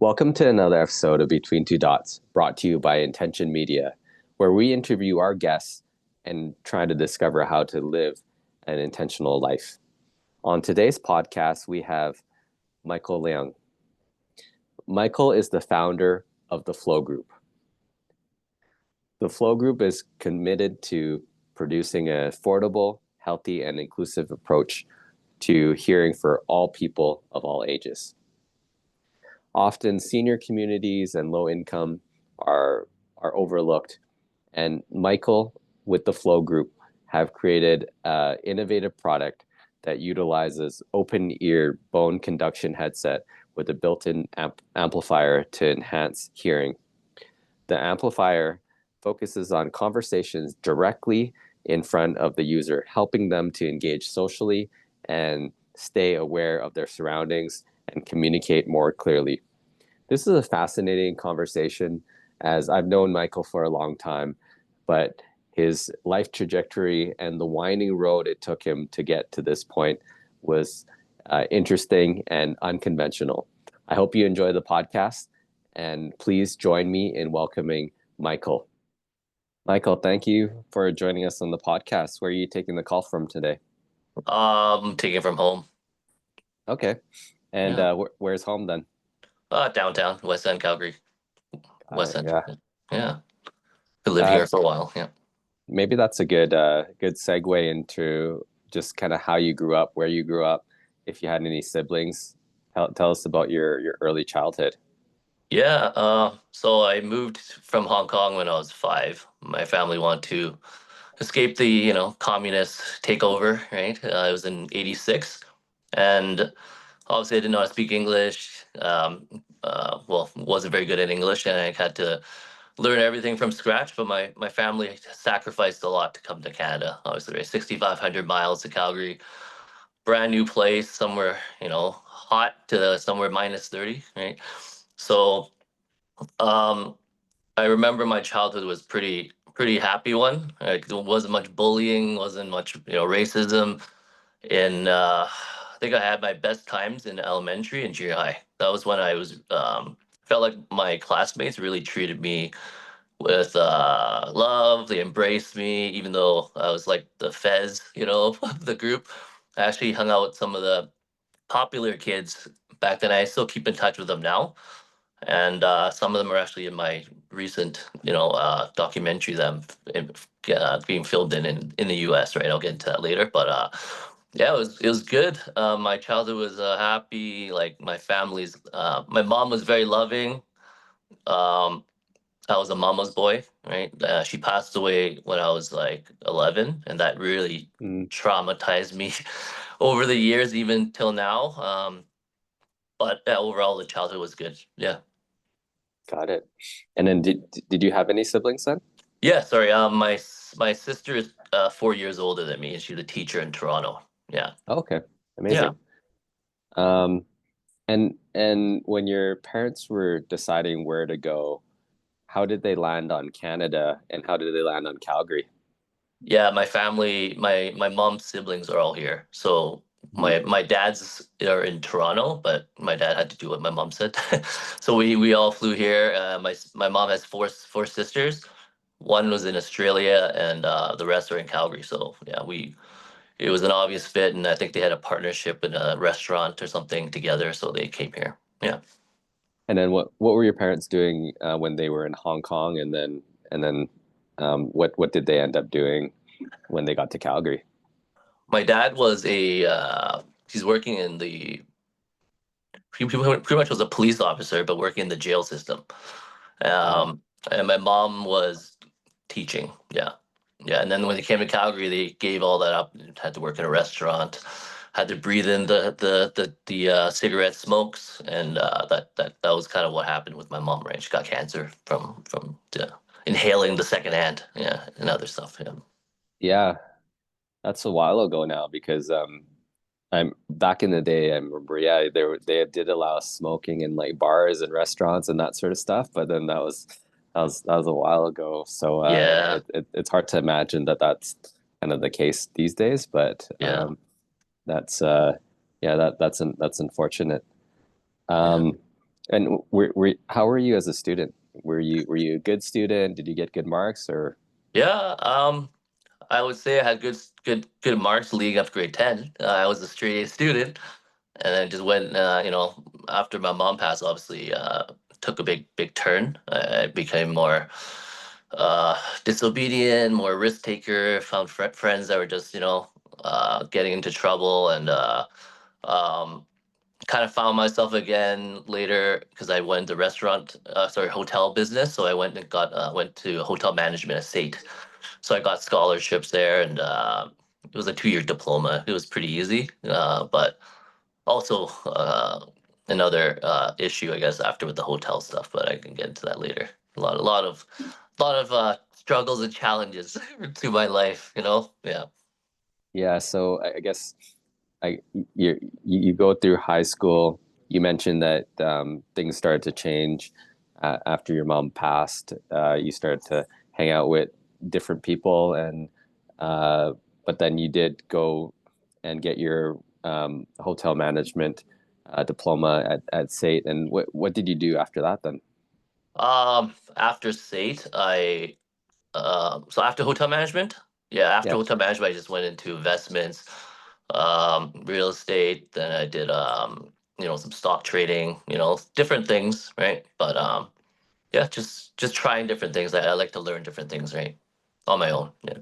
Welcome to another episode of Between Two Dots, brought to you by Intention Media, where we interview our guests and try to discover how to live an intentional life. On today's podcast, we have Michael Leung. Michael is the founder of the Flo Group. The Flo Group is committed to producing an affordable, healthy, and inclusive approach to hearing for all people of all ages. Often senior communities and low income are overlooked. And Michael with the Flo Group have created an innovative product that utilizes open ear bone conduction headset with a built-in amplifier to enhance hearing. The amplifier focuses on conversations directly in front of the user, helping them to engage socially and stay aware of their surroundings and communicate more clearly. This is a fascinating conversation, as I've known Michael for a long time, but his life trajectory and the winding road it took him to get to this point was interesting and unconventional. I hope you enjoy the podcast, and please join me in welcoming Michael. Michael, thank you for joining us on the podcast. Where are you taking the call from today? Taking it from home. Okay. And Yeah. Where's home then? Downtown, West End, Calgary. West End. Yeah. Yeah. Could live Uh, here for a while. Yeah. Maybe that's a good segue into just kind of how you grew up, where you grew up, if you had any siblings. Tell us about your early childhood. Yeah. So I moved from Hong Kong when I was 5. My family wanted to escape the, communist takeover, right? It was in 86. And obviously I didn't know how to speak English. Wasn't very good at English, and I had to learn everything from scratch. But my family sacrificed a lot to come to Canada. Obviously, right? 6,500 miles to Calgary, brand new place, somewhere, hot to somewhere minus 30, right? So um, I remember my childhood was pretty happy one. Like, there wasn't much bullying, wasn't much, racism. And I think I had my best times in elementary and junior high. That was when I was felt like my classmates really treated me with love. They embraced me, even though I was like the fez, of the group. I actually hung out with some of the popular kids back then. I still keep in touch with them now, and some of them are actually in my recent, documentary that being filmed in the U.S. Right, I'll get into that later, but yeah, it was good. My childhood was happy. Like my family's, my mom was very loving. Um, I was a mama's boy, right? She passed away when I was like 11, and that really Mm, traumatized me over the years, even till now. But overall, the childhood was good. Yeah. got it. And then did you have any siblings then? Yeah. Sorry. My sister is 4 years older than me, and she's a teacher in Toronto. Yeah. Oh, okay, Yeah. amazing. Um, and when your parents were deciding where to go, how did they land on Canada and how did they land on Calgary? Yeah, my family, my mom's siblings are all here. So Mhm. my dad's are in Toronto, but my dad had to do what my mom said. So we all flew here. My mom has four sisters. One was in Australia, and the rest are in Calgary. So yeah, we it was an obvious fit, and I think they had a partnership in a restaurant or something together, so they came here. Yeah. And then what were your parents doing when they were in Hong Kong, and then what did they end up doing when they got to Calgary? My dad was he's working in he pretty much was a police officer, but working in the jail system. Wow. Um, and my mom was teaching. Yeah. Yeah. And then when they came to Calgary, they gave all that up and had to work in a restaurant, had to breathe in the cigarette smokes. And that was kind of what happened with my mom, right? She got cancer from inhaling the secondhand. Yeah. And other stuff. Yeah. Yeah, that's a while ago now because I'm back in the day. I remember, yeah, they did allow smoking in like bars and restaurants and that sort of stuff, but then that was a while ago. So Yeah. it's hard to imagine that that's kind of the case these days. But Yeah. that's yeah, that's unfortunate. Yeah. Um, And how were you as a student? Were you a good student? Did you get good marks or? Yeah, I would say I had good marks leading up to grade 10. I was a straight A student, and then just went, after my mom passed, obviously, took a big turn. I became more disobedient, more risk taker. Found friends that were just, getting into trouble, and um, kind of found myself again later because I went to hotel business. So I went and went to hotel management at State. So I got scholarships there, and it was a 2-year diploma. It was pretty easy, but also another issue, I guess, after with the hotel stuff. But I can get into that later. A lot of struggles and challenges to my life. Yeah. Yeah, so I guess I you go through high school. You mentioned that things started to change after your mom passed. You started to hang out with different people, and but then you did go and get your hotel management diploma at SAIT. And what did you do after that then? After State, so after hotel management, yeah, after Yeah. hotel management, I just went into investments, real estate. Then I did, some stock trading, different things, right? But yeah, just trying different things. I like to learn different things, right, on my own. Yeah.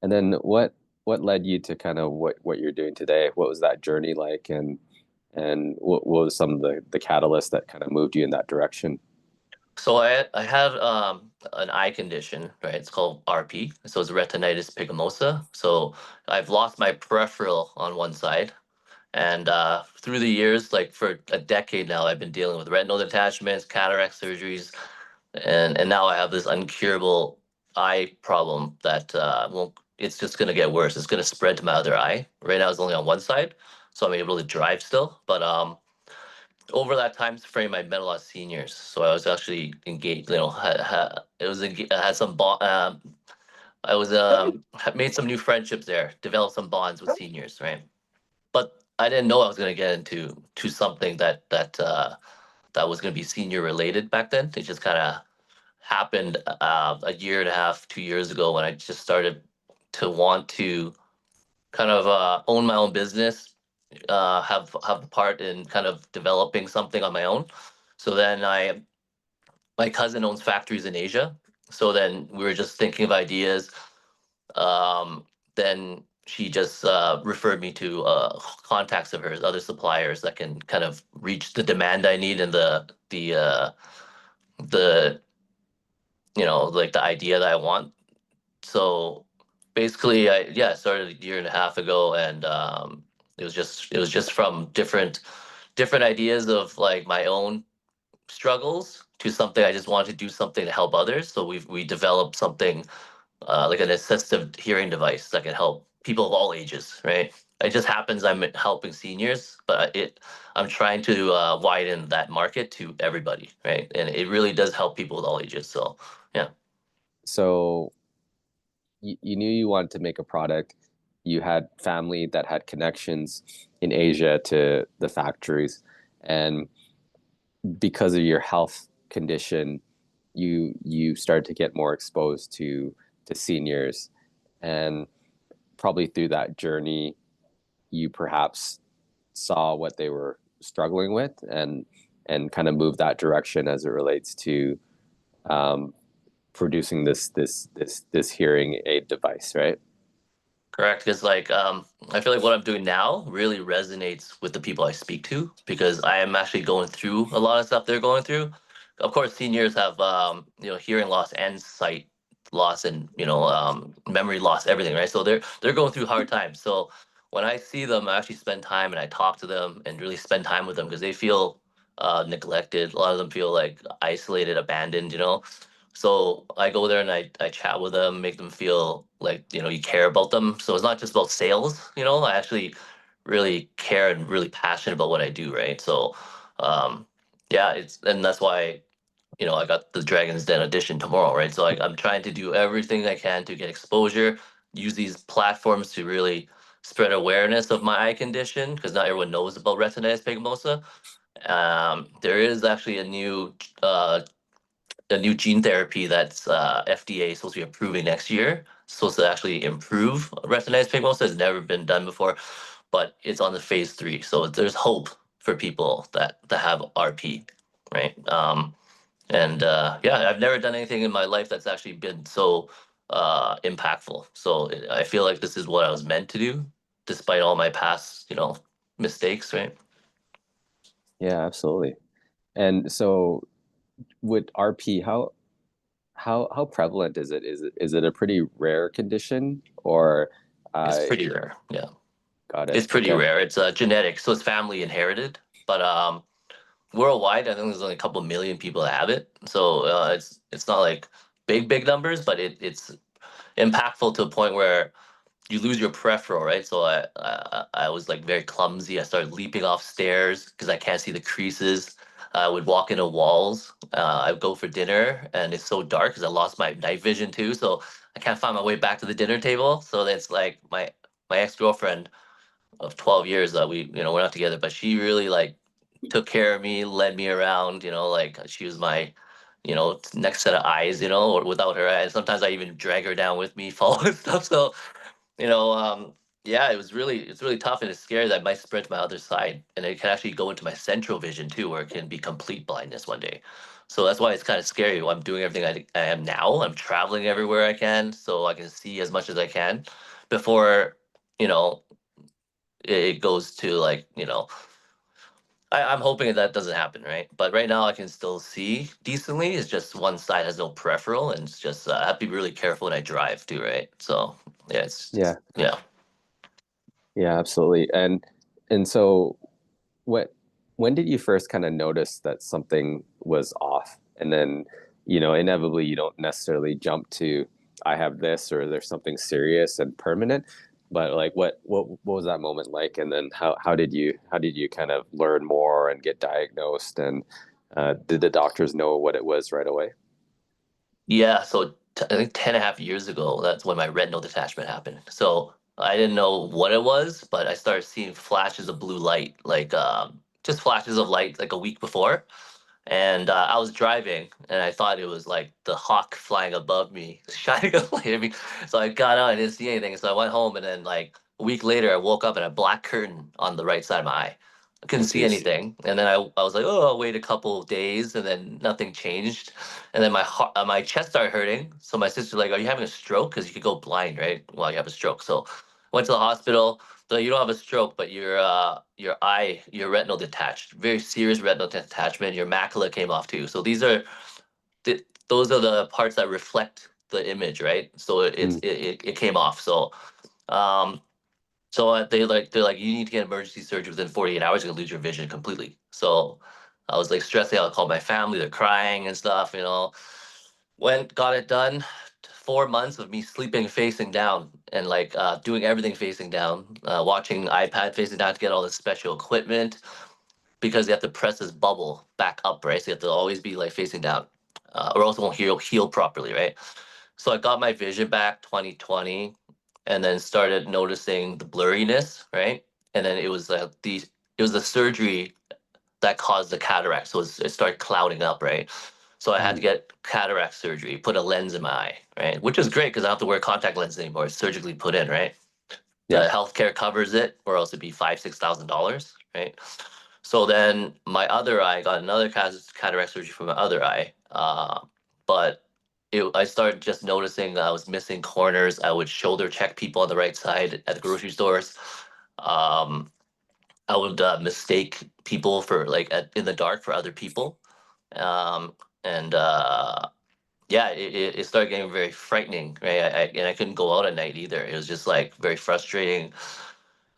And then what led you to kind of what you're doing today? What was that journey like, and what was some of the catalysts that kind of moved you in that direction? So I have an eye condition, right? It's called RP. So it's retinitis pigmentosa. So I've lost my peripheral on one side. And through the years, like for a decade now, I've been dealing with retinal detachments, cataract surgeries, and now I have this uncurable eye problem that won't. It's just gonna get worse. It's gonna spread to my other eye. Right now, it's only on one side, so I'm able to drive still. But over that time frame, I met a lot of seniors. So I was actually engaged. I had some I was made some new friendships there, developed some bonds with seniors, right? But I didn't know I was going to get into something that was going to be senior related back then. It just kind of happened a year and a half, 2 years ago when I just started to want to kind of own my own business, have a part in kind of developing something on my own. So then my cousin owns factories in Asia. So then we were just thinking of ideas. um, then she just referred me to contacts of hers, other suppliers that can kind of reach the demand I need and the like the idea that I want. So basically, I started a year and a half ago, and it was just from different ideas of like my own struggles to something I just wanted to do something to help others. So we developed something like an assistive hearing device that can help people of all ages, right? It just happens I'm helping seniors, but I'm trying to widen that market to everybody, right? And it really does help people with all ages. So yeah. So you knew you wanted to make a product. You had family that had connections in Asia to the factories, and because of your health condition, you started to get more exposed to seniors, and probably through that journey, you perhaps saw what they were struggling with, and kind of moved that direction as it relates to um, producing this hearing aid device, right? Correct, because like I feel like what I'm doing now really resonates with the people I speak to because I am actually going through a lot of stuff they're going through. Of course, seniors have hearing loss and sight loss and memory loss, everything, right? So they're going through hard times. So when I see them, I actually spend time and I talk to them and really spend time with them because they feel neglected. A lot of them feel like isolated, abandoned. So I go there and I chat with them, make them feel like, you care about them. So it's not just about sales. I actually really care and really passionate about what I do, right? So um yeah, and that's why, I got the Dragon's Den edition tomorrow, right? So I'm trying to do everything I can to get exposure, use these platforms to really spread awareness of my eye condition because not everyone knows about retinitis pigmentosa There is actually a new gene therapy that's FDA supposed to be approving next year. Supposed to actually improve retinitis pigmentosa. It's never been done before, but it's on the phase 3. So there's hope for people that have RP, right? And yeah, I've never done anything in my life that's actually been so impactful. So I feel like this is what I was meant to do, despite all my past, mistakes, right? Yeah, absolutely. And so with RP, how prevalent is it? Is it a pretty rare condition or It's uh pretty rare. Yeah, got it. it's pretty Okay. rare. It's genetic, so it's family inherited. But worldwide, I think there's only a couple million people that have it. So it's not like big numbers, but it's impactful to a point where you lose your peripheral, right? So I was like very clumsy. I started leaping off stairs because I can't see the creases. I would walk into walls. I would go for dinner, and it's so dark because I lost my night vision too. So I can't find my way back to the dinner table. So it's like my ex girlfriend of 12 years that we're not together, but she really like took care of me, led me around. Like she was my next set of eyes. Or without her, and sometimes I even drag her down with me, fall and stuff. So you know, um, yeah, it's really tough and it's scary that it might spread to my other side, and it can actually go into my central vision too, where it can be complete blindness one day. So that's why it's kind of scary. I'm doing everything I am now. I'm traveling everywhere I can, so I can see as much as I can before you know it goes to like I'm hoping that doesn't happen, right? But right now I can still see decently. It's just one side has no peripheral, and it's just I have to be really careful when I drive too, right? So yeah, Yeah. yeah. Yeah, absolutely. And so what when did you first kind of notice that something was off? And then, inevitably you don't necessarily jump to I have this or there's something serious and permanent, but like what was that moment like? And then how did you kind of learn more and get diagnosed and did the doctors know what it was right away? Yeah, so I think 10 and a half years ago, that's when my retinal detachment happened. So I didn't know what it was, but I started seeing flashes of blue light, like just flashes of light like a week before. And I was driving, and I thought it was like the hawk flying above me, shining a light at me. So I got out, I didn't see anything. So I went home, and then like a week later, I woke up and a black curtain on the right side of my eye. I couldn't Oh see geez. anything, and then I was like, oh, I'll wait a couple of days, and then nothing changed, and then my chest started hurting. So my sister's like, "Are you having a stroke? Because you could go blind, right? While you have a stroke." So went to the hospital. So you don't have a stroke, but your retinal detached, very serious retinal detachment. Your macula came off too. So those are the parts that reflect the image, right? So Mm, it came off. Um, so they're like you need to get emergency surgery within 48 hours. You're gonna lose your vision completely. So I was like stressing out. I called my family. They're crying and stuff. Went got it done. 4 months of me sleeping facing down and like doing everything facing down, watching iPad facing down to get all this special equipment because you have to press this bubble back up, right? So you have to always be like facing down, or else it won't heal properly, right? So I got my vision back 2020, and then started noticing the blurriness, right? And then it was the surgery that caused the cataract. So it started clouding up, right? So I had to mm. get cataract surgery, put a lens in my eye, right? Which is great because I don't have to wear contact lenses anymore. It's surgically put in, right? Yeah. The healthcare covers it, or else it'd be $5,000-6,000, right? So then my other eye got another cataract surgery for my other eye, but I started just noticing that I was missing corners. I would shoulder check people on the right side at the grocery stores. Um, I would mistake people for like in the dark for other people, and yeah, it started getting very frightening, right? And I couldn't go out at night either. It was just like very frustrating.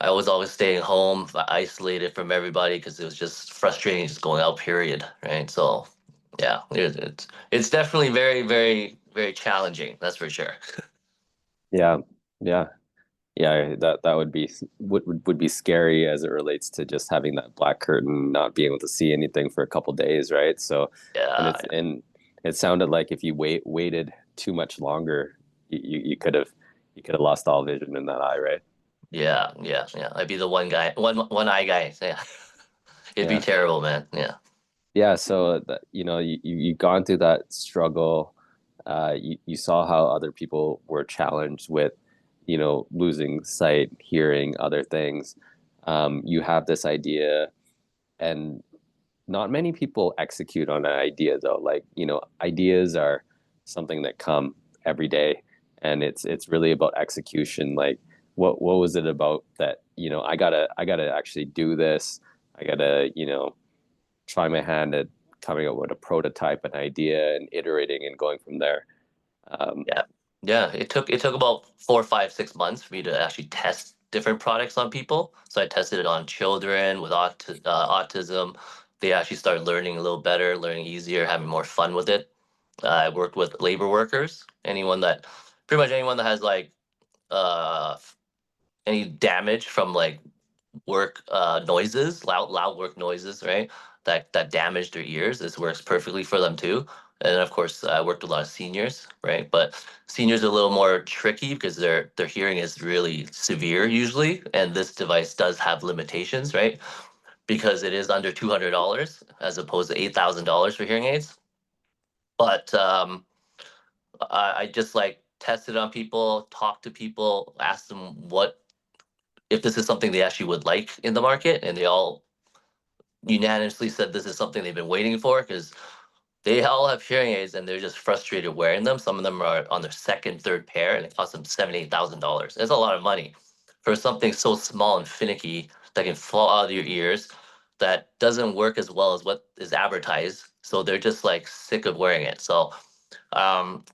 I was always staying home, isolated from everybody because it was just frustrating just going out. Period, right? So yeah, it's definitely very very challenging. That's for sure. Yeah. Yeah. Yeah, that would be scary as it relates to just having that black curtain, not being able to see anything for a couple days, right? So, and Yeah, it sounded like if you waited too much longer, you could have lost all vision in that eye, right? yeah. I'd be the one eye guy. Yeah. It'd be Yeah. terrible, man. Yeah. Yeah, so you've gone through that struggle. You saw how other people were challenged with, losing sight, hearing, other things. You have this idea, and not many people execute on an idea though. Like, ideas are something that come every day, and it's really about execution. Like, what was it about that, I gotta actually do this. I gotta, try my hand at coming up with a prototype, an idea, and iterating and going from there. Um, Yeah. Yeah. It took about 4, 5, 6 months for me to actually test different products on people. So I tested it on children with autism. They actually started learning a little better, learning easier, having more fun with it. I worked with labor workers, pretty much anyone that has like uh any damage from like work noises, loud work noises, right? That damage their ears. This works perfectly for them too. And then of course, I worked with a lot of seniors, right? But seniors are a little more tricky because their hearing is really severe usually, and this device does have limitations, right? Because it is under $200 as opposed to $8,000 for hearing aids. But I just like tested on people, talked to people, asked them what if this is something they actually would like in the market, and they all unanimously said this is something they've been waiting for because they all have hearing aids and they're just frustrated wearing them. Some of them are on their second, third pair, and it costs them $7,000, $8,000. That's a lot of money for something so small and finicky that can fall out of your ears that doesn't work as well as what is advertised. So they're just like sick of wearing it. So um,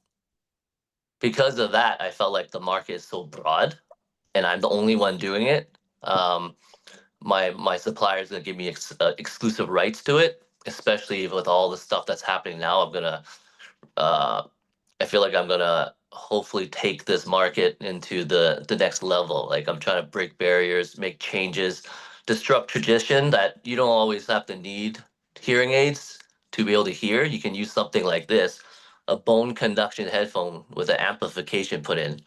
because of that, I felt like the market is so broad, and I'm the only one doing it. My supplier is going to give me exclusive rights to it, especially with all the stuff that's happening now. Uh, I feel like I'm gonna hopefully take this market into the next level. Like I'm trying to break barriers, make changes, disrupt tradition that you don't always have to need hearing aids to be able to hear. You can use something like this, a bone conduction headphone with an amplification put in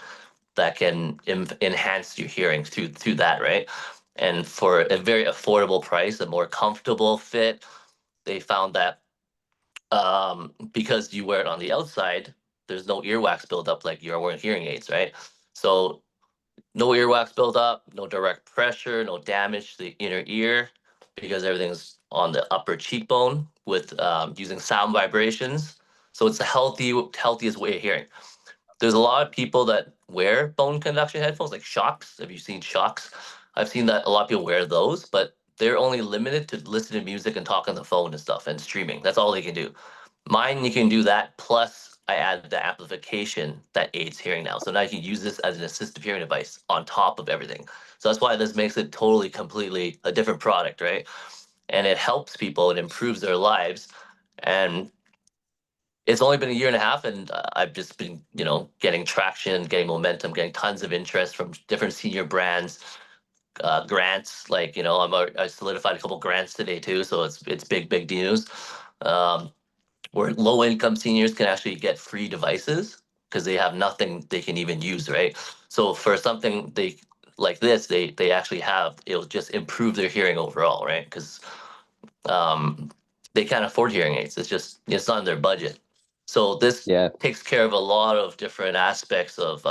that can enhance your hearing through that, right? And for a very affordable price, a more comfortable fit, they found that because you wear it on the outside, there's no earwax buildup like you're wearing hearing aids, right? So no earwax buildup, no direct pressure, no damage to the inner ear because everything's on the upper cheekbone with using sound vibrations. So it's the healthiest way of hearing. There's a lot of people that wear bone conduction headphones, like Shocks. Have you seen Shocks? I've seen that a lot of people wear those, but they're only limited to listen to music and talk on the phone and stuff and streaming. That's all they can do. Mine, you can do that. Plus, I add the amplification that aids hearing now. So now you can use this as an assistive hearing device on top of everything. So that's why this makes it totally, completely a different product, right? And it helps people, it improves their lives. And it's only been a year and a half, and I've just been, getting traction, getting momentum, getting tons of interest from different senior brands, grants. Like, I solidified a couple grants today too, so it's big news. Um, where low income seniors can actually get free devices because they have nothing they can even use, right? So for something they like this, they actually have it'll just improve their hearing overall, right? Because um, they can't afford hearing aids. It's not in their budget. So this yeah, takes care of a lot of different aspects of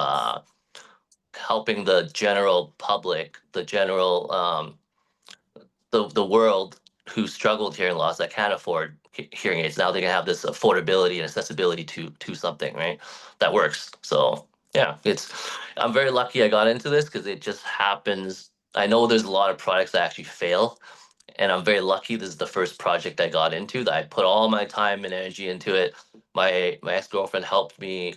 helping the general public, the world who struggled hearing loss that can't afford hearing aids. Now they can have this affordability and accessibility to something, right? That works. So yeah, I'm very lucky I got into this because it just happens. I know there's a lot of products that actually fail, and I'm very lucky this is the first project I got into that I put all my time and energy into it. My ex-girlfriend helped me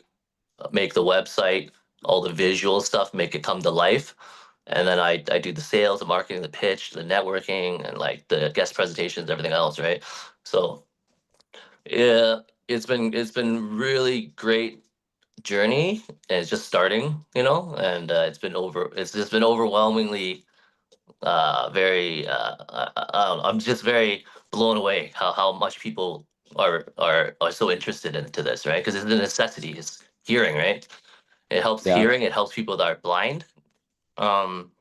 make the website, all the visual stuff, make it come to life. And then I do the sales, the marketing, the pitch, the networking, and like the guest presentations, everything else, right? So yeah, it's been really great journey, and it's just starting, and it's just been overwhelmingly very I don't know, I'm just very blown away how much people are so interested into this, right? Because it's a necessity. It's hearing, right? It helps yeah, hearing. It helps people that are blind. Um,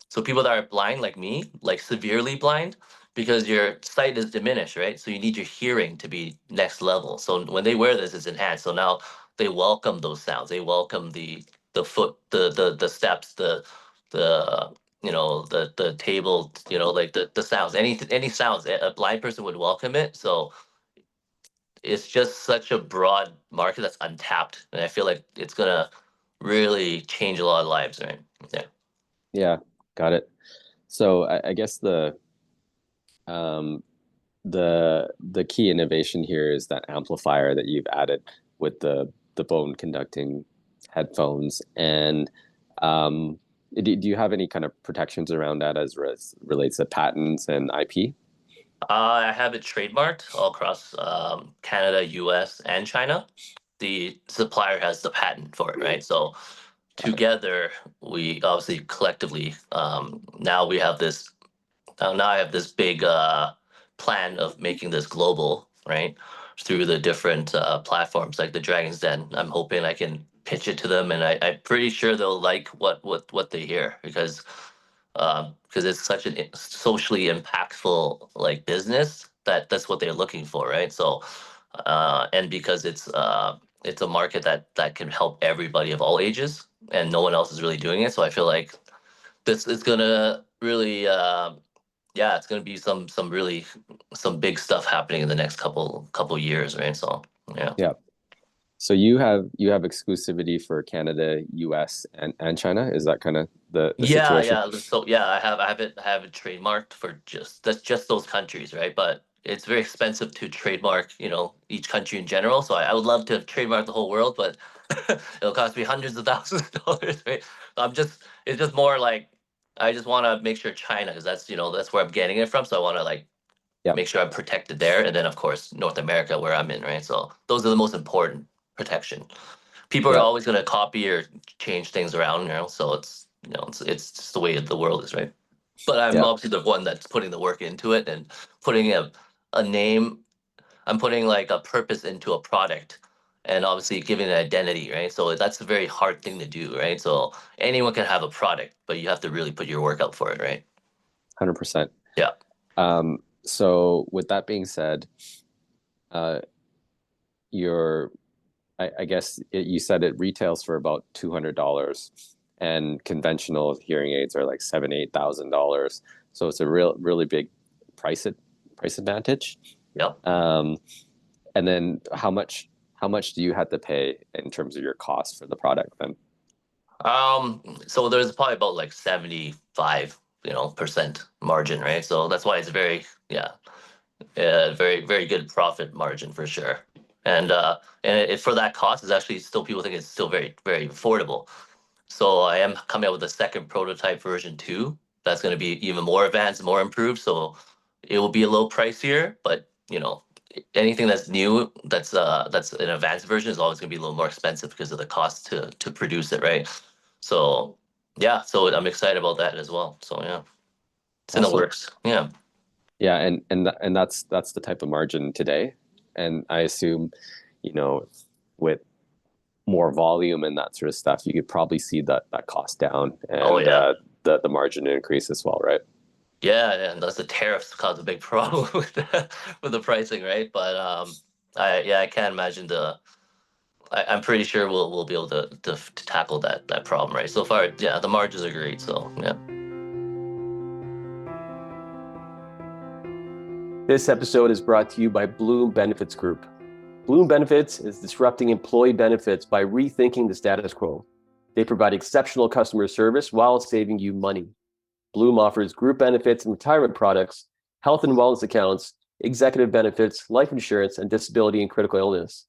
so people that are blind, like me, like severely blind, because your sight is diminished, right? So you need your hearing to be next level. So when they wear this, it's enhanced. So now they welcome those sounds. They welcome the foot, the steps, the the table, like the sounds. Any sounds, a blind person would welcome it. So it's just such a broad market that's untapped, and I feel like it's gonna really change a lot of lives, right? Yeah. Yeah, got it. So I guess um, the key innovation here is that amplifier that you've added with the bone conducting headphones. And do you have any kind of protections around that as relates to patents and IP? I have it trademarked all across Canada, US, and China. The supplier has the patent for it, right? So Got it. together, we obviously collectively, now we have this now I have this big plan of making this global, right? Through the different platforms like the Dragon's Den. I'm hoping I can pitch it to them, and I'm pretty sure they'll like what they hear because it's such a socially impactful like business that's what they're looking for, right? So, and because it's a market that can help everybody of all ages, and no one else is really doing it. So I feel like this is gonna really yeah, it's gonna be some big stuff happening in the next couple years, right? So yeah. Yeah. So you have exclusivity for Canada, US, and China. Is that kind of the Yeah, situation? yeah. So yeah, I have it trademarked for just those countries, right? But it's very expensive to trademark, each country in general. So I would love to trademark the whole world, but it'll cost me hundreds of thousands of dollars, right? It's just more like I just want to make sure China, because that's where I'm getting it from. So I want to like Yeah. make sure I'm protected there, and then of course North America where I'm in, right? So those are the most important protection. People are Yeah. always going to copy or change things around, so it's just the way the world is, right? But I'm Yeah. obviously the one that's putting the work into it and putting a name. I'm putting like a purpose into a product, and obviously giving an identity, right? So that's a very hard thing to do, right? So anyone can have a product, but you have to really put your work out for it, right? 100%. Yeah. So with that being said, uh, your I guess you said it retails for about $200, and conventional hearing aids are like $7,000, $8,000. So it's a really big price price advantage. Yep. And then how much do you have to pay in terms of your cost for the product then? So there's probably about like 75, percent margin, right? So that's why it's very, very good profit margin for sure. And for that cost, is actually still people think it's still very, very affordable. So I am coming out with a second prototype version 2. That's going to be even more advanced, more improved. So it will be a little pricier, but anything that's new, that's an advanced version is always going to be a little more expensive because of the cost to produce it, right? So yeah, so I'm excited about that as well. So yeah, it's in the Awesome. works. Yeah. Yeah, and that's the type of margin today. And I assume, you know, with more volume and that sort of stuff, you could probably see that cost down, Oh and yeah. the margin increase as well, right? Yeah, and that's the tariffs cause a big problem with the pricing, right? But I can't imagine I'm pretty sure we'll be able to tackle that problem, right? So far, yeah, the margins are great. So yeah. This episode is brought to you by Bloom Benefits Group. Bloom Benefits is disrupting employee benefits by rethinking the status quo. They provide exceptional customer service while saving you money. Bloom offers group benefits and retirement products, health and wellness accounts, executive benefits, life insurance, and disability and critical illness.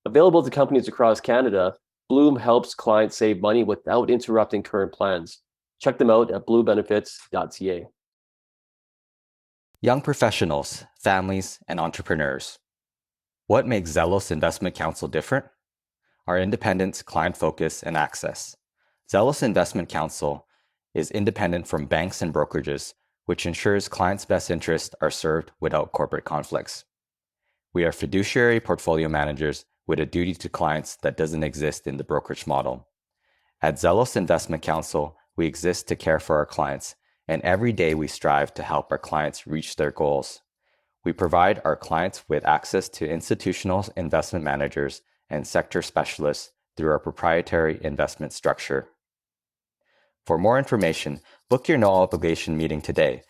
Available to companies across Canada, Bloom helps clients save money without interrupting current plans. Check them out at bluebenefits.ca. Young professionals, families, and entrepreneurs. What makes Zelos Investment Counsel different? Our independence, client focus, and access. Zelos Investment Counsel is independent from banks and brokerages, which ensures clients' best interests are served without corporate conflicts. We are fiduciary portfolio managers with a duty to clients that doesn't exist in the brokerage model. At Zelos Investment Counsel, we exist to care for our clients and every day we strive to help our clients reach their goals. We provide our clients with access to institutional investment managers and sector specialists through our proprietary investment structure. For more information, book your no obligation meeting today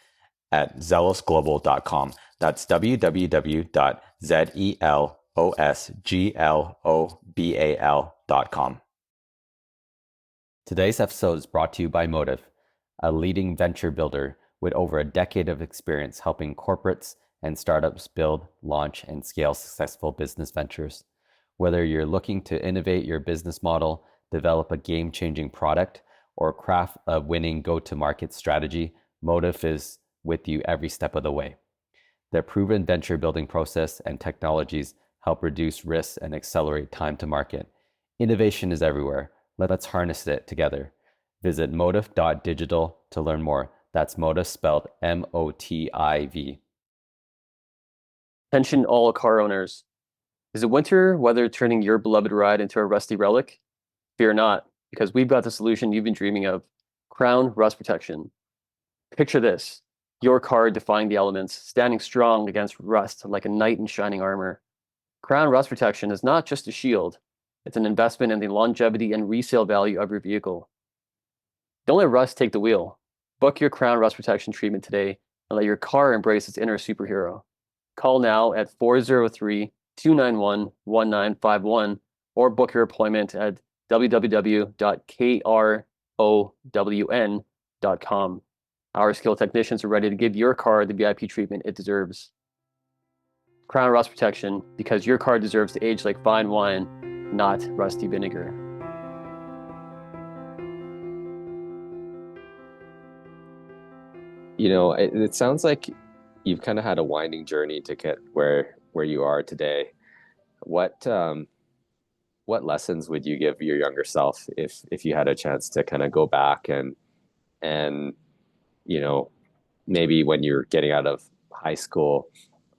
at zelosglobal.com. That's www.zelosglobal.com. Today's episode is brought to you by Motive, a leading venture builder with over a decade of experience helping corporates and startups build, launch, and scale successful business ventures. Whether you're looking to innovate your business model, develop a game-changing product, or craft a winning go-to-market strategy, Motive is with you every step of the way. Their proven venture building process and technologies help reduce risks and accelerate time to market. Innovation is everywhere. Let's harness it together. Visit motive.digital to learn more. That's Motive spelled M-O-T-I-V. Attention all car owners. Is it winter weather turning your beloved ride into a rusty relic? Fear not, because we've got the solution you've been dreaming of. Crown Rust Protection. Picture this. Your car defying the elements, standing strong against rust like a knight in shining armor. Crown Rust Protection is not just a shield. It's an investment in the longevity and resale value of your vehicle. Don't let rust take the wheel. Book your Crown Rust Protection treatment today and let your car embrace its inner superhero. Call now at 403-291-1951 or book your appointment at www.krown.com. Our skilled technicians are ready to give your car the VIP treatment it deserves. Crown Rust Protection, because your car deserves to age like fine wine, not rusty vinegar. You know, it sounds like you've kind of had a winding journey to get where you are today. What lessons would you give your younger self if you had a chance to kind of go back and you know, maybe when you're getting out of high school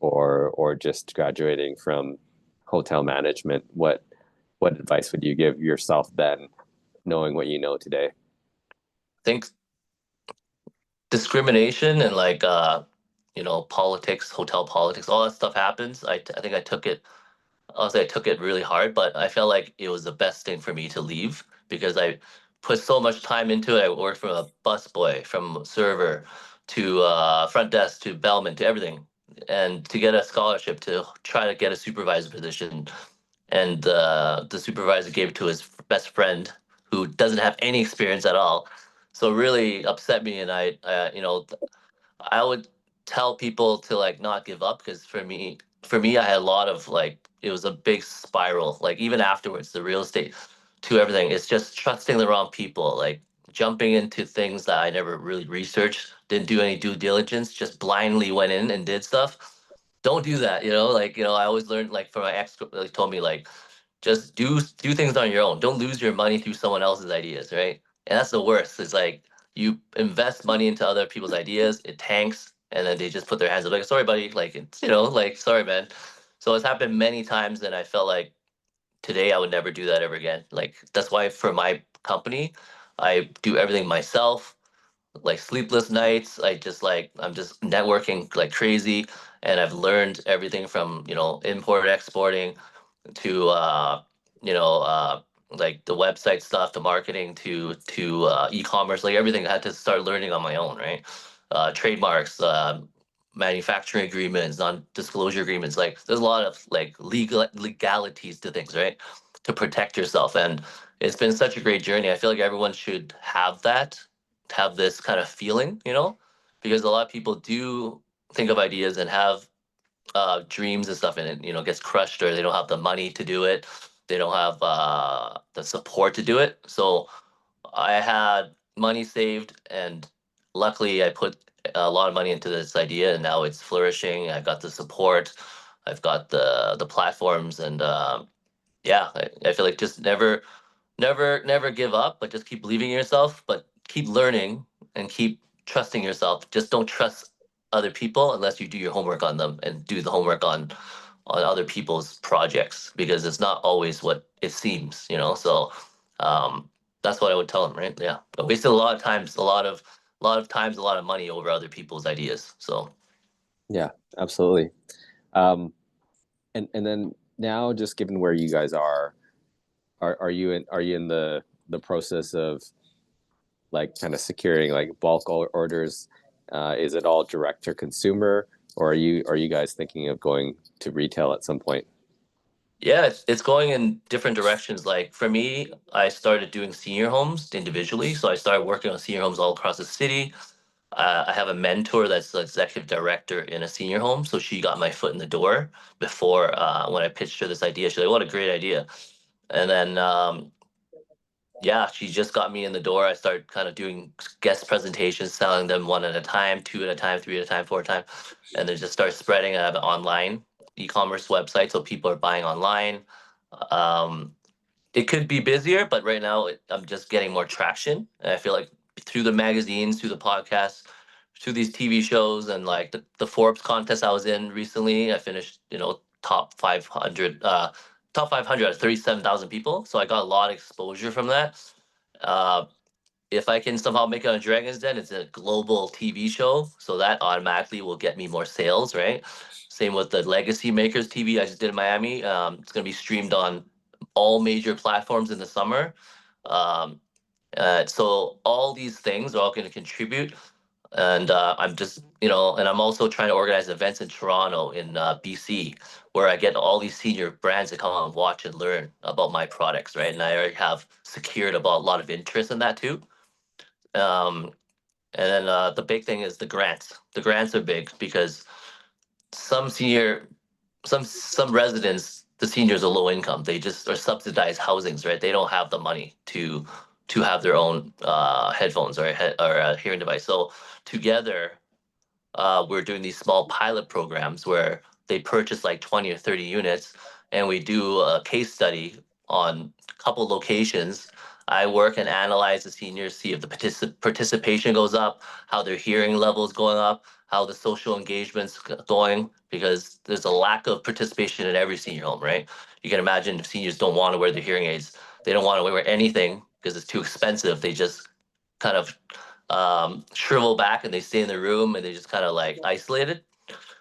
or just graduating from hotel management, what advice would you give yourself then, knowing what you know today? I think discrimination and politics, hotel politics, all that stuff happens. I think I took it. Honestly, I took it really hard, but I felt like it was the best thing for me to leave because I put so much time into it. I worked from a busboy, from server to front desk to bellman to everything, and to get a scholarship to try to get a supervisor position. And the supervisor gave it to his best friend who doesn't have any experience at all. So it really upset me, and I would tell people to not give up because for me, I had a lot of it was a big spiral. Like even afterwards, the real estate to everything, it's just trusting the wrong people, like jumping into things that I never really researched, didn't do any due diligence, just blindly went in and did stuff. Don't do that, I always learned from my ex told me just do things on your own. Don't lose your money through someone else's ideas, right? And that's the worst. It's like you invest money into other people's ideas, it tanks, and then they just put their hands up like, sorry, buddy, it's sorry, man. So it's happened many times, and I felt like today I would never do that ever again. Like that's why for my company, I do everything myself. Like sleepless nights, I'm just networking like crazy, and I've learned everything from import exporting to you know uh the website stuff, the marketing to e-commerce, like everything I had to start learning on my own, right? Trademarks, manufacturing agreements, non-disclosure agreements, there's a lot of legalities to things, right, to protect yourself. And it's been such a great journey. I feel like everyone should have this kind of feeling, because a lot of people do think of ideas and have dreams and stuff, and it gets crushed, or they don't have the money to do it, they don't have the support to do it. So I had money saved, and luckily I put a lot of money into this idea, and now it's flourishing. I've got the support, I've got the platforms, and yeah, I feel like just never give up, but just keep believing in yourself, but keep learning and keep trusting yourself. Just don't trust other people unless you do your homework on them and do the homework on other people's projects, because it's not always what it seems. So that's what I would tell them, right? Yeah, I wasted a lot of times, a lot of lot of times a lot of money over other people's ideas. So Yeah, absolutely. Um, and then now, just given where you guys are you in the process of like kind of securing like bulk orders? Is it all direct to consumer, or are you guys thinking of going to retail at some point? yeah, it's going in different directions. Like for me, I started doing senior homes individually. So I started working on senior homes all across the city. I have a mentor that's the executive director in a senior home. So she got my foot in the door before when I pitched her this idea. She's like, what a great idea. And then yeah, she just got me in the door. I started kind of doing guest presentations, selling them one at a time, two at a time, three at a time, four at a time, and then just start spreading. I have an online e-commerce website, so people are buying online. Um, it could be busier, but right now I'm just getting more traction. And I feel like through the magazines, through the podcasts, through these TV shows, and like the Forbes contest I was in recently, I finished, top 500, top 500 out of 37,000 people. So I got a lot of exposure from that. Uh, if I can somehow make it on Dragon's Den, it's a global TV show, so that automatically will get me more sales, right? Same with the Legacy Makers TV I just did in Miami. It's going to be streamed on all major platforms in the summer. Um, so all these things are all going to contribute. And I'm just, and I'm also trying to organize events in Toronto, in BC, where I get all these senior brands to come out and watch and learn about my products, right? And I already have secured about a lot of interest in that too. Um, and then the big thing is the grants. The grants are big because some senior, some residents, the seniors are low income. They just are subsidized housings, right? They don't have the money to have their own headphones or a hearing device. So together, we're doing these small pilot programs where they purchase like 20 or 30 units, and we do a case study on a couple locations. I work and analyze the seniors, see if the participation goes up, how their hearing levels going up, how the social engagement's going, because there's a lack of participation in every senior home, right? You can imagine if seniors don't want to wear their hearing aids, they don't want to wear anything because it's too expensive. They just kind of shrivel back and they stay in the room and they just kind of like isolated.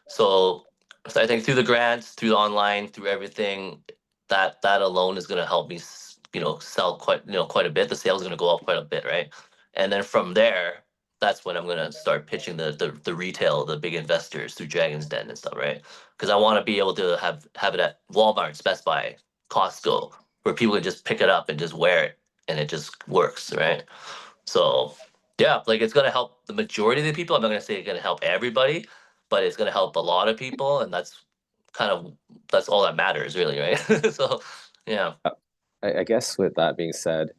So, so I think through the grants, through the online, through everything, that alone is going to help me, sell quite a bit. The sales is going to go up quite a bit, right? And then from there, that's when I'm going to start pitching the retail, the big investors through Dragon's Den and stuff, right? Because I want to be able to have it at Walmart, Best Buy, Costco, where people can just pick it up and just wear it, and it just works, right? So yeah, like it's gonna help the majority of the people. I'm not gonna say it's gonna help everybody, but it's gonna help a lot of people, and kind of that's all that matters, really, right? So yeah. I guess with that being said,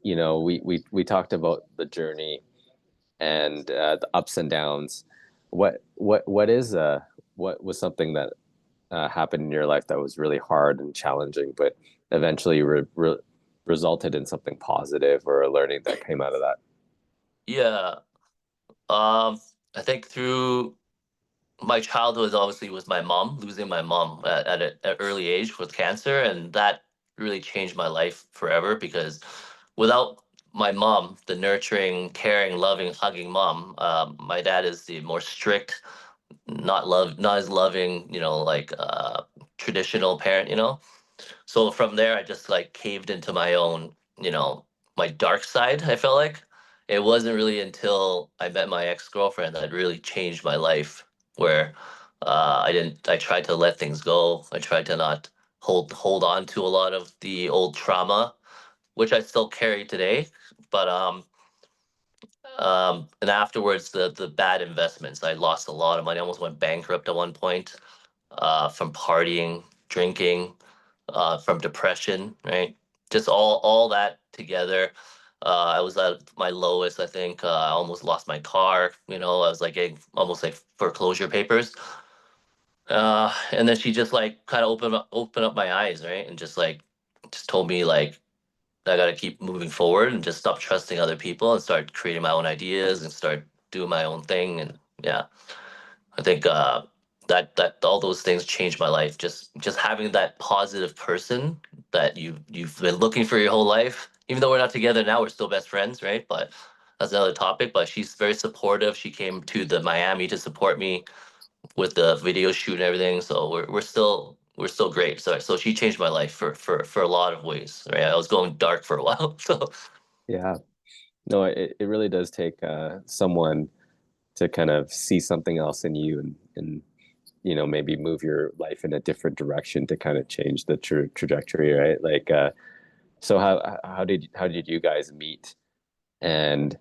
we talked about the journey and the ups and downs. What was something that happened in your life that was really hard and challenging, but eventually resulted in something positive or a learning that came out of that? Yeah. I think through my childhood obviously was my mom, losing my mom at an early age with cancer, and that really changed my life forever because without my mom, the nurturing, caring, loving, hugging mom, my dad is the more strict, not as loving, like traditional parent, So from there, I just like caved into my own, my dark side. I felt like it wasn't really until I met my ex-girlfriend that really changed my life, where I tried to let things go. I tried to not hold on to a lot of the old trauma, which I still carry today. But and afterwards, the bad investments. I lost a lot of money. I almost went bankrupt at one point, from partying, drinking, from depression, right? Just all that together. I was at my lowest, I think. I almost lost my car. I was like getting almost like foreclosure papers. And then she just like kind of open up my eyes, right? And just told me like I got to keep moving forward and just stop trusting other people and start creating my own ideas and start doing my own thing. And yeah, I think that all those things changed my life. Just having that positive person that you've been looking for your whole life. Even though we're not together now, we're still best friends, right? But that's another topic. But she's very supportive. She came to the Miami to support me with the video shoot and everything. So we're still great. So she changed my life for a lot of ways. Right, I was going dark for a while. So Yeah. No, it really does take someone to kind of see something else in you and maybe move your life in a different direction to kind of change the trajectory, right? Like so how did you guys meet? And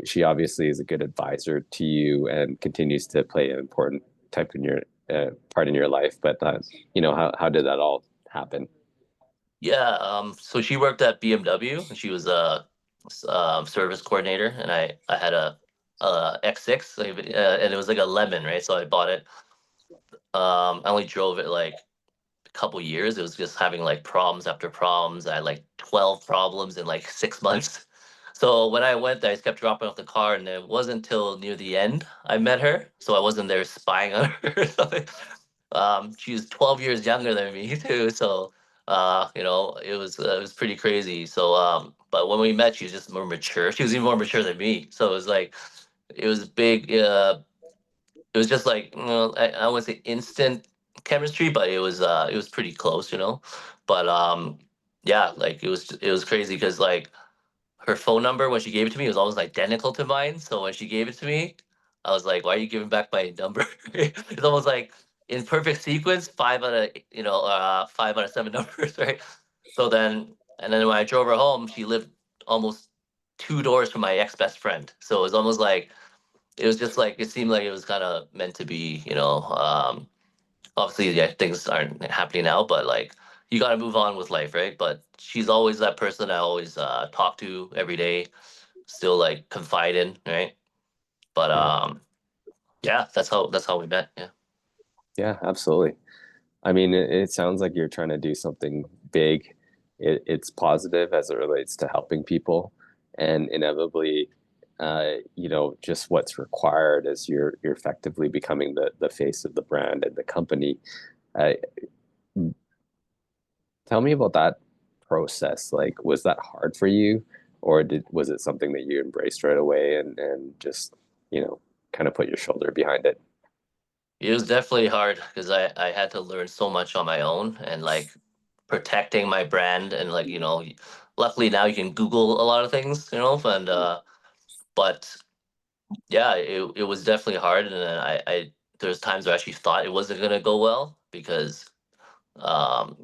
she obviously is a good advisor to you and continues to play an important type in your part in your life. But how did that all happen? yeah, so she worked at BMW and she was a service coordinator, and I had a X6, and it was like a lemon, right? So I bought it. I only drove it like a couple years. It was just having like problems after problems. I had like 12 problems in like 6 months. So when I went there, I just kept dropping off the car, and it wasn't until near the end I met her. So I wasn't there spying on her or something. She's 12 years younger than me too. So it was pretty crazy. So but when we met, she was just more mature. She was even more mature than me. So it was like it was big. It was just like, I wouldn't say instant chemistry, but it was pretty close, But yeah, like it was crazy because like her phone number when she gave it to me was almost identical to mine. So when she gave it to me, I was like, "Why are you giving back my number?" It's almost like in perfect sequence, 5 out of 7 numbers, right? So then when I drove her home, she lived almost 2 doors from my ex best friend. So it was almost like it was just like it seemed like it was kind of meant to be. Obviously, yeah, things aren't happening now, but like you got to move on with life, right? But she's always that person I always talk to every day, still like confide in, right? But Yeah. yeah, that's how we met. Yeah. Yeah, absolutely. I mean, it sounds like you're trying to do something big. It's positive as it relates to helping people, and inevitably, just what's required is you're effectively becoming the face of the brand and the company. Uh, Tell me about that process. Like, was that hard for you, or was it something that you embraced right away and just you know kind of put your shoulder behind it? It was definitely hard because I had to learn so much on my own, and like protecting my brand, and like luckily now you can Google a lot of things, and but yeah, it was definitely hard, and then I there's times where I actually thought it wasn't gonna go well because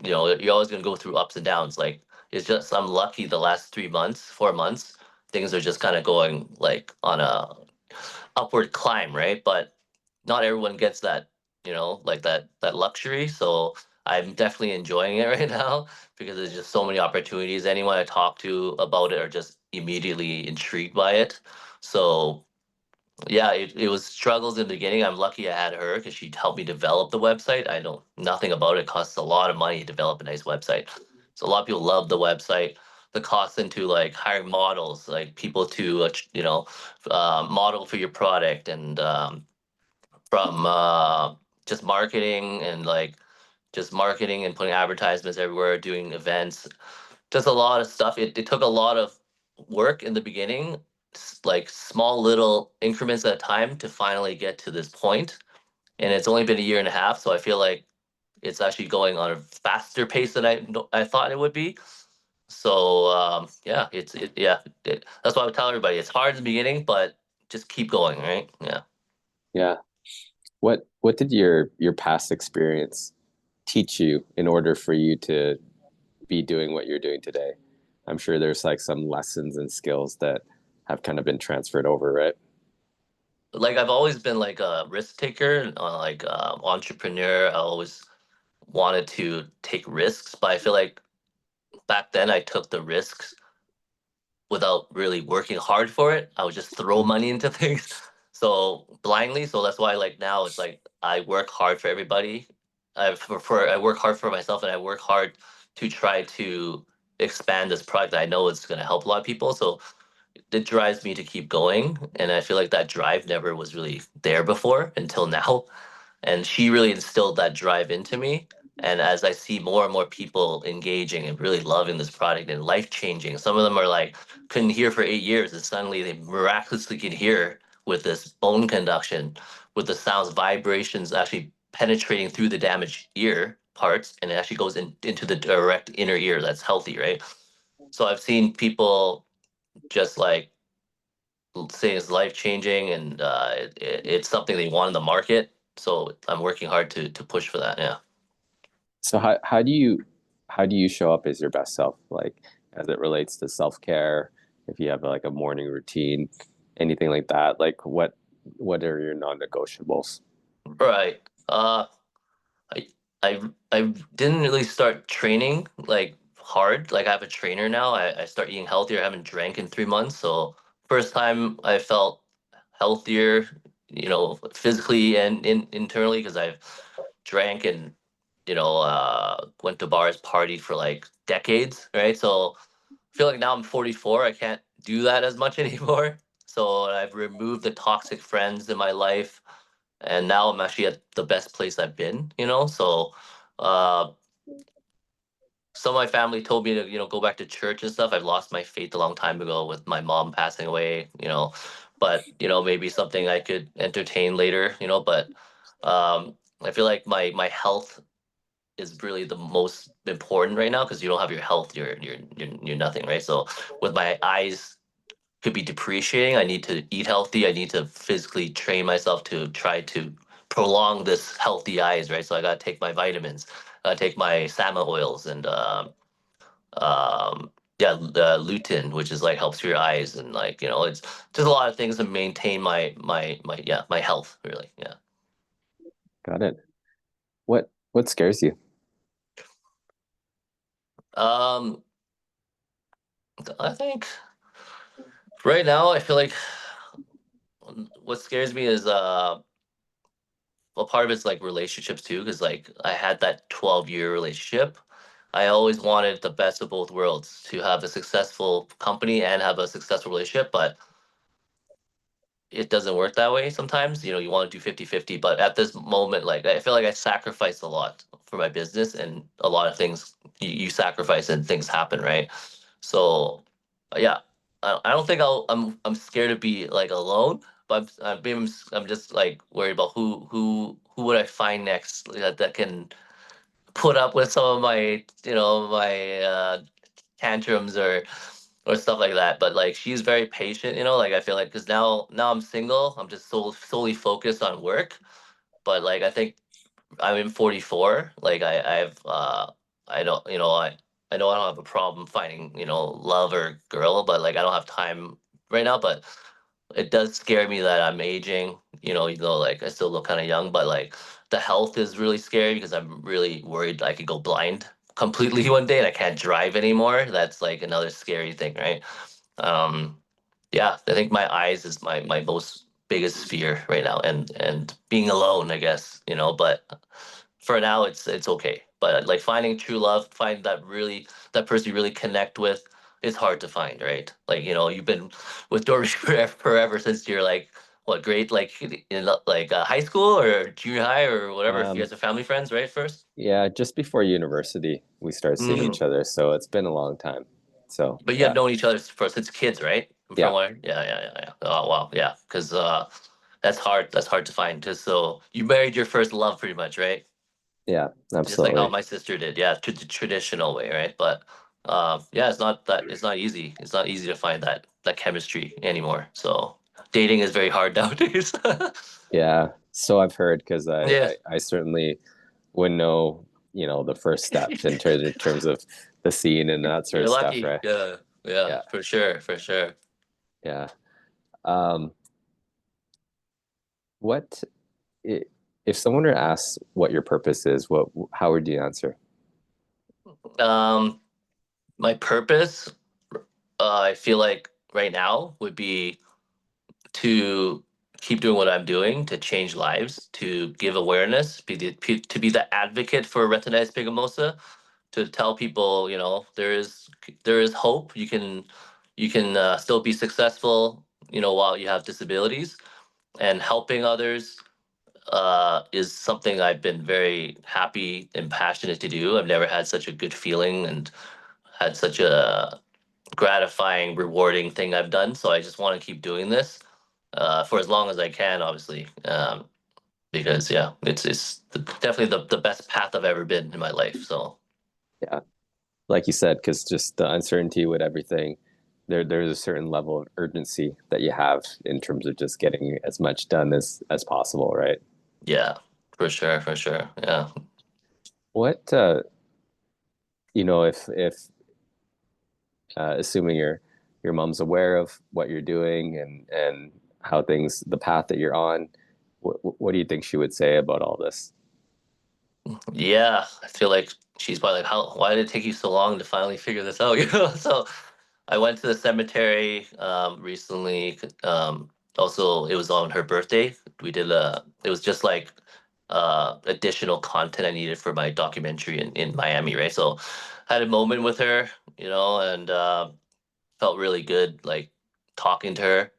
you're always gonna go through ups and downs. Like it's just I'm lucky the last 3 months, 4 months, things are just kind of going like on a upward climb, right? But not everyone gets that, like that luxury. So I'm definitely enjoying it right now because there's just so many opportunities. Anyone I talk to about it are just immediately intrigued by it. So yeah, it was struggles in the beginning. I'm lucky I had her because she helped me develop the website. I know nothing about it. It costs a lot of money to develop a nice website. So a lot of people love the website. The cost into like hiring models, like people to model for your product, and from just marketing, and like just marketing and putting advertisements everywhere, doing events, just a lot of stuff. It took a lot of work in the beginning, like small little increments at a time to finally get to this point. And it's only been a year and a half, so I feel like it's actually going on a faster pace than I thought it would be. So yeah, that's why I would tell everybody it's hard in the beginning, but just keep going, right? Yeah. Yeah. What did your past experience teach you in order for you to be doing what you're doing today? I'm sure there's like some lessons and skills that have kind of been transferred over, right? Like I've always been like a risk taker, like entrepreneur. I always wanted to take risks, but I feel like back then I took the risks without really working hard for it. I would just throw money into things so blindly. So that's why like now it's like I work hard for everybody. I work hard for myself, and I work hard to try to expand this product that I know it's going to help a lot of people. So it drives me to keep going, and I feel like that drive never was really there before until now. And she really instilled that drive into me. And as I see more and more people engaging and really loving this product and life changing, some of them are like couldn't hear for 8 years, and suddenly they miraculously can hear with this bone conduction, with the sounds, vibrations actually penetrating through the damaged ear parts, and it actually goes into the direct inner ear that's healthy, right? So I've seen people just like say it's life changing, and it's something they want in the market. So I'm working hard to push for that. Yeah. So how do you show up as your best self, like as it relates to self-care, if you have like a morning routine, anything like that, like what are your non-negotiables? Right. I I I didn't really start training like hard. Like I have a trainer now. I start eating healthier. I haven't drank in 3 months. So first time I felt healthier, physically and internally, because I've drank and went to bars, partied for like decades, right? So I feel like now I'm 44. I can't do that as much anymore. So I've removed the toxic friends in my life, and now I'm actually at the best place I've been. So uh, some of my family told me to go back to church and stuff. I've lost my faith a long time ago with my mom passing away. But maybe something I could entertain later. But I feel like my health is really the most important right now, because you don't have your health, you're nothing, right? So with my eyes could be depreciating, I need to eat healthy. I need to physically train myself to try to prolong this healthy eyes, right? So I gotta take my vitamins, I take my salmon oils, and yeah, the lutein, which is like helps your eyes, and like it's just a lot of things to maintain my health, really. Yeah. Got it. What scares you? Um, I think right now I feel like what scares me is well, part of it's like relationships too, because like I had that 12-year relationship. I always wanted the best of both worlds, to have a successful company and have a successful relationship, but it doesn't work that way sometimes. You want to do 50-50, but at this moment, like I feel like I sacrificed a lot for my business, and a lot of things you sacrifice and things happen, right? So yeah, I don't think I'm scared to be like alone, but I'm just like worried about who would I find next that can put up with some of my tantrums or stuff like that. But like she's very patient. Like I feel like, because now I'm single, I'm just solely focused on work. But like I think I'm in 44. Like I don't I know I don't have a problem finding love or girl, but like I don't have time right now. But it does scare me that I'm aging, even though like I still look kind of young, but like the health is really scary, because I'm really worried I could go blind completely one day and I can't drive anymore. That's like another scary thing, right? Um, yeah, I think my eyes is my most biggest fear right now, and being alone, I guess. But for now it's okay. But like finding true love, find that person you really connect with, is hard to find, right? Like you've been with Dory forever, since you're like what grade, like in like high school or junior high or whatever, if you Um, guys are family friends, right? First. yeah, just before university, we started seeing Mm. each other, so it's been a long time. So But you have yeah, known each other for since kids, right? From yeah, where? Yeah. Oh wow, yeah. Because that's hard. That's hard to find. Just so you married your first love, pretty much, right? yeah, Just like how absolutely. my sister did. Yeah, the traditional way, right? But yeah, it's not easy. It's not easy to find that chemistry anymore. So dating is very hard nowadays. Yeah, so I've heard, because I, Yeah, I I certainly wouldn't know, the first steps in terms of the scene and that sort you're of stuff, lucky. right? Yeah, Yeah, for sure, for sure. yeah. Um, what i- if someone were asked what your purpose is, how would you answer? Um, my purpose, I feel like right now would be to keep doing what I'm doing, to change lives, to give awareness, to be the advocate for retinitis pigmentosa, to tell people, there is hope. You can still be successful, while you have disabilities, and helping others, is something I've been very happy and passionate to do. I've never had such a good feeling and had such a gratifying, rewarding thing I've done. So I just want to keep doing this for as long as I can, obviously, because yeah, definitely the best path I've ever been in my life. So Yeah, like you said, because just the uncertainty with everything, there's a certain level of urgency that you have in terms of just getting as much done as possible, right? yeah, for sure, yeah. What if assuming your mom's aware of what you're doing and how things, the path that you're on, what do you think she would say about all this? Yeah, I feel like she's probably like, "How? Why did it take you so long to finally figure this out?" So I went to the cemetery recently. Also, it was on her birthday. We did a. It was just like additional content I needed for my documentary in Miami, right? So I had a moment with her, and felt really good, like talking to her.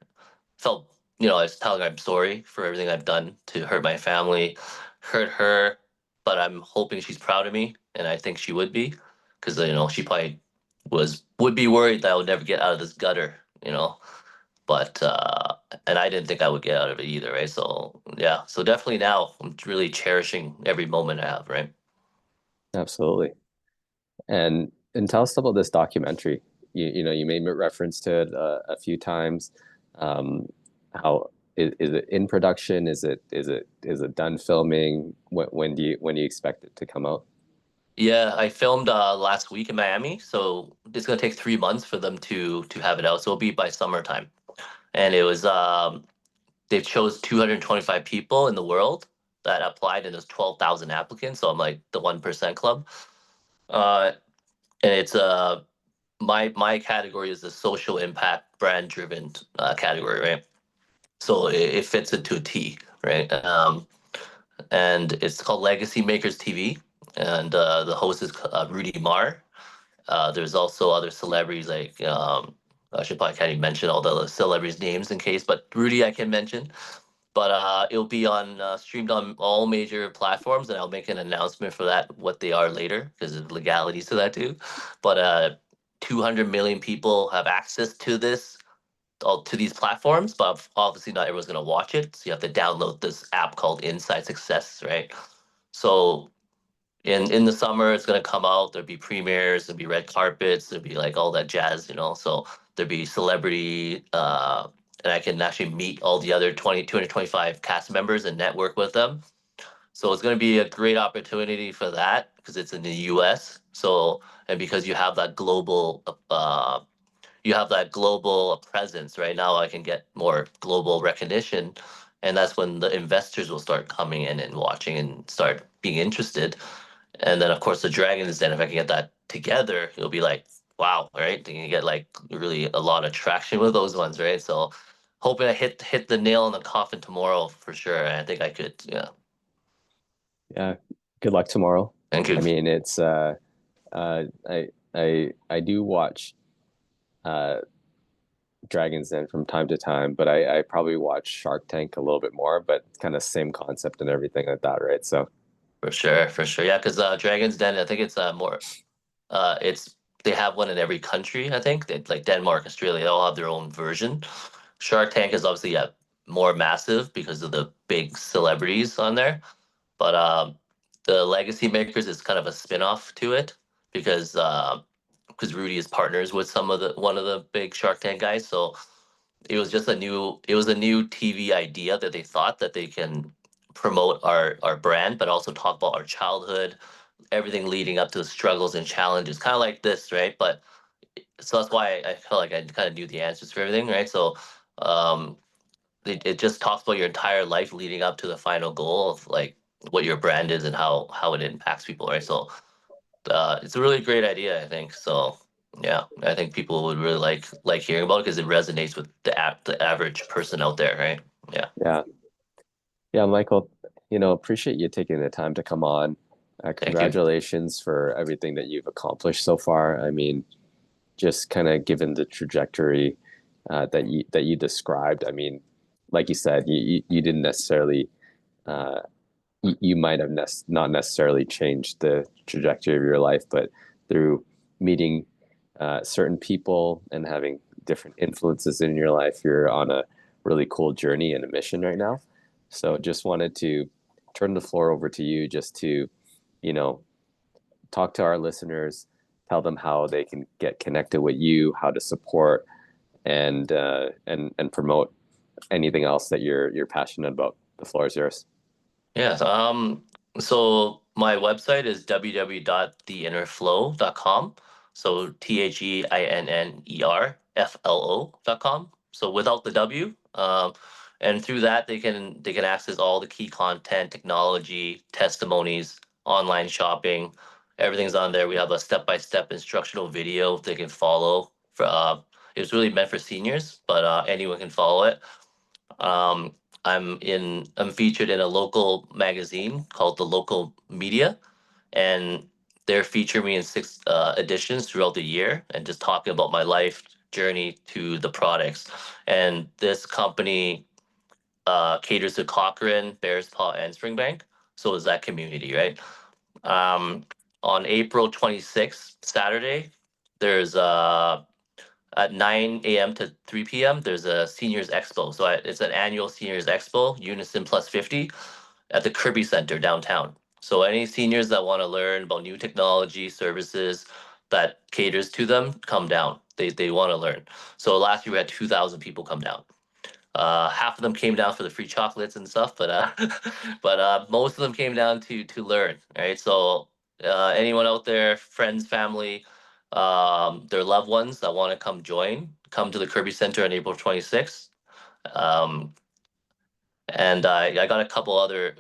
Felt, I was telling her I'm sorry for everything I've done to hurt my family, hurt her, but I'm hoping she's proud of me, and I think she would be, because she probably would be worried that I would never get out of this gutter, but and I didn't think I would get out of it either, right? So yeah, so definitely now I'm really cherishing every moment I have, right? Absolutely. And tell us about this documentary. You made reference to it a few times. Um, how is it in production? Is it done filming? When do you expect it to come out? Yeah, I filmed last week in Miami, so it's gonna take 3 months for them to have it out. So it'll be by summertime. And it was they chose 225 people in the world that applied, and there's 12,000 applicants. So I'm like the 1% club. Uh, and it's my category is the social impact, brand driven category, right? So it fits into a T, right? And it's called Legacy Makers TV, and the host is Rudy Marr. There's also other celebrities like I should probably can't even mention all the celebrities' names in case, but Rudy I can mention. But it'll be on streamed on all major platforms, and I'll make an announcement for that what they are later because there's legalities to that too. But 200 million people have access to this all to these platforms, but obviously not everyone's gonna watch it. So you have to download this app called Inside Success, right? So in the summer it's gonna come out. There'll be premieres, there'll be red carpets, there'll be like all that jazz. So there'll be celebrity and I can actually meet all the other 225 cast members and network with them. So it's gonna be a great opportunity for that because it's in the US. So and because you have that global presence right now, I can get more global recognition, and that's when the investors will start coming in and watching and start being interested. And then of course the Dragons Den, if I can get that together, it'll be like, wow, right? You can get like really a lot of traction with those ones, right? So hoping I hit the nail on the coffin tomorrow for sure. I think I could, yeah. Yeah. Good luck tomorrow. Thank you. I mean, it's I do watch uh Dragons Den from time to time, but I probably watch Shark Tank a little bit more, but kind of same concept and everything like that, right? So For sure, for sure. Yeah, because Dragons Den, I think it's more it's they have one in every country, I think. Like Denmark, Australia, they all have their own version. Shark Tank is obviously more massive because of the big celebrities on there. But the Legacy Makers is kind of a spin-off to it because Rudy is partners with one of the big Shark Tank guys. So it was a new TV idea that they thought that they can promote our brand, but also talk about our childhood, everything leading up to the struggles and challenges, kind of like this, right? But so that's why I felt like I kind of knew the answers for everything, right? So um, it just talks about your entire life leading up to the final goal of like what your brand is and how it impacts people, right? So it's a really great idea, I think. So yeah, I think people would really like hearing about it because it resonates with the average person out there, right? Yeah. yeah, yeah, Michael, appreciate you taking the time to come on. Thank you. Congratulations for everything that you've accomplished so far. I mean, just kind of given the trajectory that you described. I mean, like you said, you didn't necessarily you might have not necessarily changed the trajectory of your life, but through meeting certain people and having different influences in your life, you're on a really cool journey and a mission right now. So just wanted to turn the floor over to you just to, talk to our listeners, tell them how they can get connected with you, how to support and promote anything else that you're passionate about. The floor is yours. Yes. So my website is www.theinnerflow.com. So THEINNERFLO.com. So without the W. And through that they can access all the key content, technology, testimonies, online shopping. Everything's on there. We have a step-by-step instructional video they can follow. For it's really meant for seniors, but anyone can follow it. Um, I'm featured in a local magazine called The Local Media, and they're featuring me in 6 editions throughout the year and just talking about my life journey to the products. And this company caters to Cochrane, Bears Paw, and Springbank. So is that community, right? Um, on April 26th, Saturday, there's at 9 a.m. to 3 p.m. there's a seniors expo. So it's an annual seniors expo, Unison Plus 50, at the Kirby Center downtown. So any seniors that want to learn about new technology services that caters to them, come down. They want to learn. So last year we had 2,000 people come down. Half of them came down for the free chocolates and stuff, but most of them came down to learn, right? So anyone out there, friends, family, their loved ones that want to come to the Kirby Center on April 26th. Um, and I got a couple other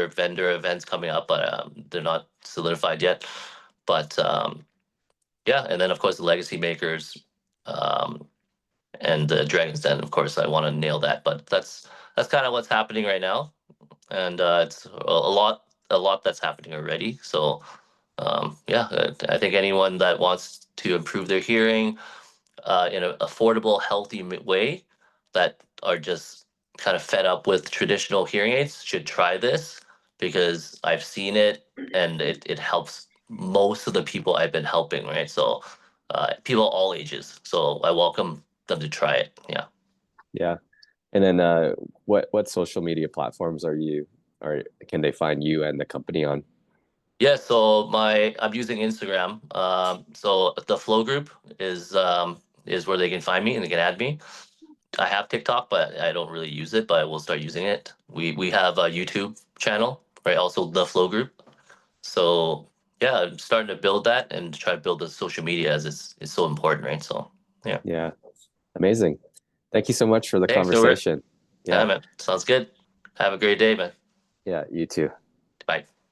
vendor events coming up, but they're not solidified yet. But yeah, and then of course the Legacy Makers. And the Dragon's Den, of course, I want to nail that. But that's kind of what's happening right now, and it's a lot that's happening already. So yeah, I think anyone that wants to improve their hearing in an affordable, healthy way, that are just kind of fed up with traditional hearing aids, should try this, because I've seen it and it helps most of the people I've been helping, right? So people all ages. So I welcome them to try it. Yeah. Yeah. And then what social media platforms can they find you and the company on? Yeah, so I'm using Instagram. So the Flo Group is where they can find me and they can add me. I have TikTok, but I don't really use it, but I will start using it. We have a YouTube channel, right? Also the Flo Group. So yeah, I'm starting to build that and try to build the social media, as it's so important, right? So yeah. Yeah. Amazing. Thank you so much for the Thanks, Gilbert. conversation. Yeah, Yeah. man. Sounds good. Have a great day, man. Yeah, you too. Bye.